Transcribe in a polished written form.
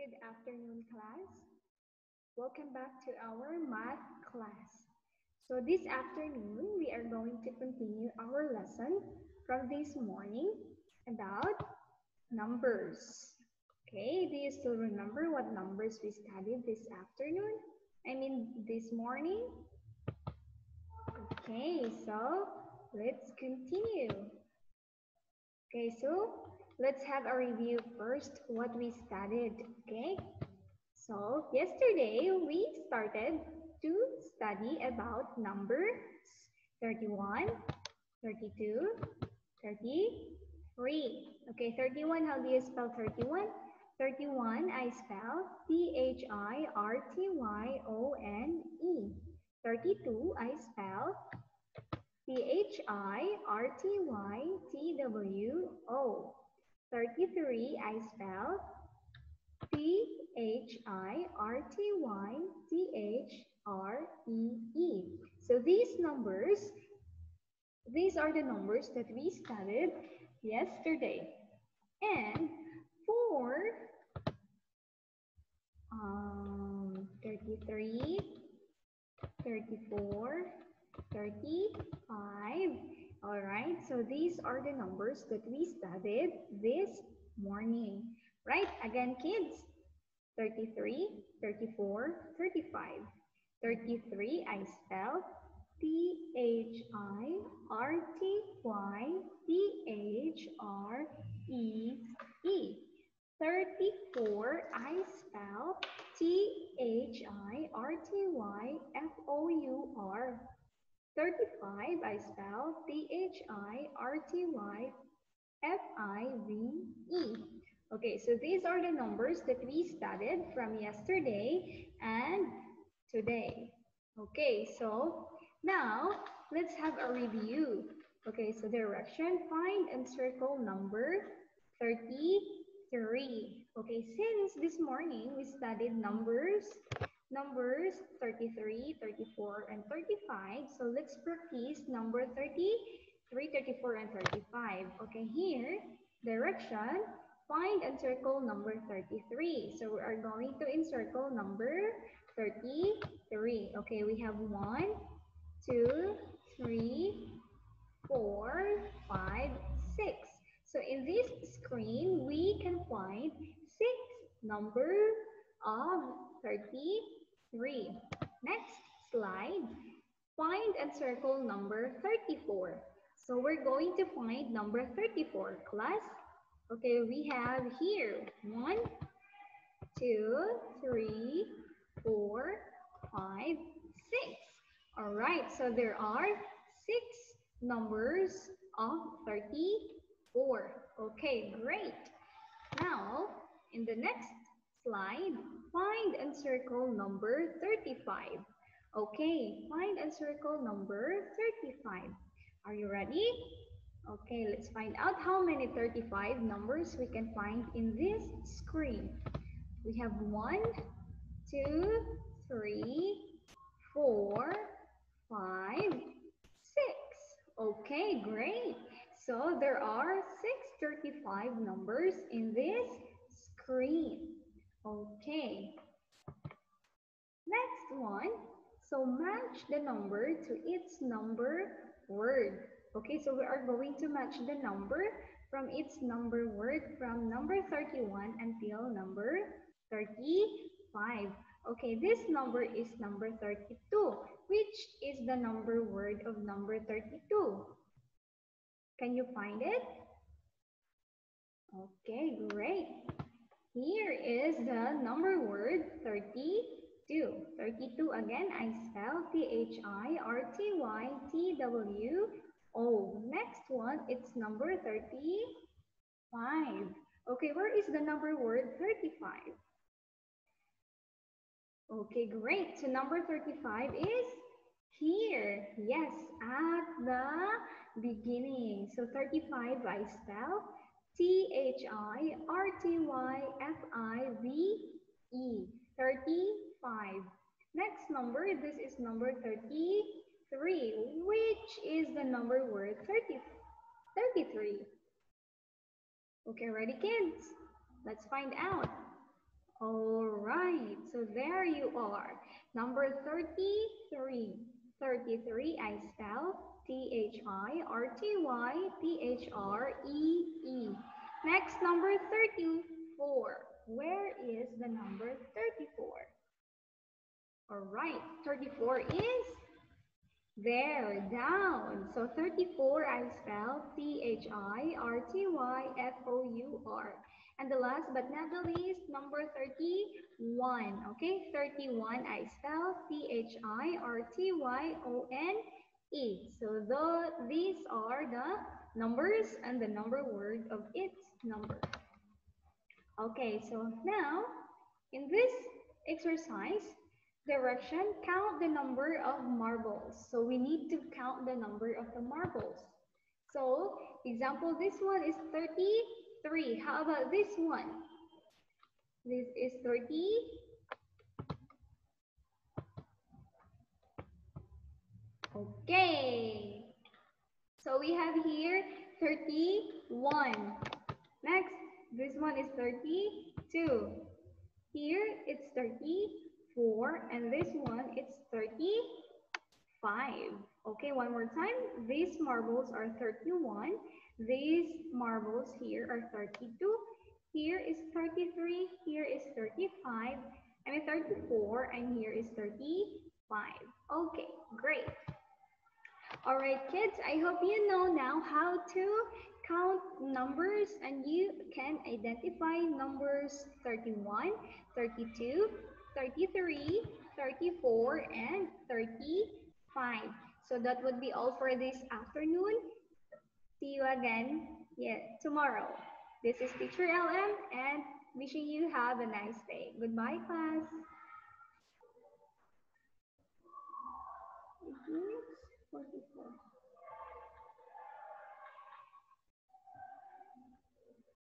Good afternoon, class. Welcome back to our math class. So this afternoon, we are going to continue our lesson from this morning about numbers. Okay, do you still remember what numbers we studied this afternoon? This morning? Okay, so let's continue. Okay, so let's have a review first what we studied, okay? So yesterday we started to study about numbers 31, 32, 33. Okay, 31, how do you spell 31? 31, I spell Thiryone. 32, I spell Chytwytwo. 33, I spell Chytyree. So these are the numbers that we studied yesterday. And for 33, 34, 35. All right, so these are the numbers that we studied this morning. Right, again, kids, 33, 34, 35. 33, I spell Chytyree. 34, I spell Thirtyfour. 35, I spell Thirtyfive. Okay, so these are the numbers that we studied from yesterday and today. Okay, so now let's have a review. Okay, so direction, find and circle number 33. Okay, since this morning we studied numbers 33, 34, and 35. So let's practice number 33, 34, and 35. Okay, here, direction, find and circle number 33. So we are going to encircle number 33. Okay, we have 1, 2, 3, 4, 5, 6. So in this screen, we can find 6 number of 33. Next slide, find and circle number 34. So we're going to find number 34, class. Okay, we have here 1, 2, 3, 4, 5, 6. All right, so there are 6 numbers of 34. Okay, great. Now, in the next slide, find and circle number 35. Okay, find and circle number 35. Are you ready? Okay, let's find out how many 35 numbers we can find in this screen. We have 1, 2, 3, 4, 5, 6. Okay, great. So there are 635 numbers in this screen. Okay. Next one. So match the number to its number word. Okay, so we are going to match the number from its number word from number 31 until number 35. Okay, this number is number 32. Which is the number word of number 32? Can you find it? Okay, great. Here is the number word 32. 32 again, I spell Thyrtwytwo. Next one, it's number 35. Okay, where is the number word 35? Okay, great. So number 35 is here. Yes, at the beginning. So 35 I spell Chytyrtfive. 35. Next number, this is number 33. Which is the number word 33? Okay, ready kids? Let's find out. All right, so there you are. Number 33. 33, I spell THIRTYTHREE. Next, number 34. Where is the number 34? All right, 34 is there, down. So 34, I spell THIRTYFOUR. And the last but not the least, number 31. Okay, 31, I spell THIRTYONE. So these are the numbers and the number word of its number. Okay, so now in this exercise, direction, count the number of marbles. So we need to count the number of the marbles. So example, this one is 33. How about this one? This is 30. Okay. So we have here 31. Next, this one is 32. Here it's 34, and this one it's 35. Okay, one more time. These marbles are 31. These marbles here are 32. Here is 33. Here is 35. I mean 34, and here is 35. Okay, great. All right, kids, I hope you know now how to count numbers and you can identify numbers 31, 32, 33, 34, and 35. So that would be all for this afternoon. See you again tomorrow. This is Teacher LM and wishing you have a nice day. Goodbye, class. 44.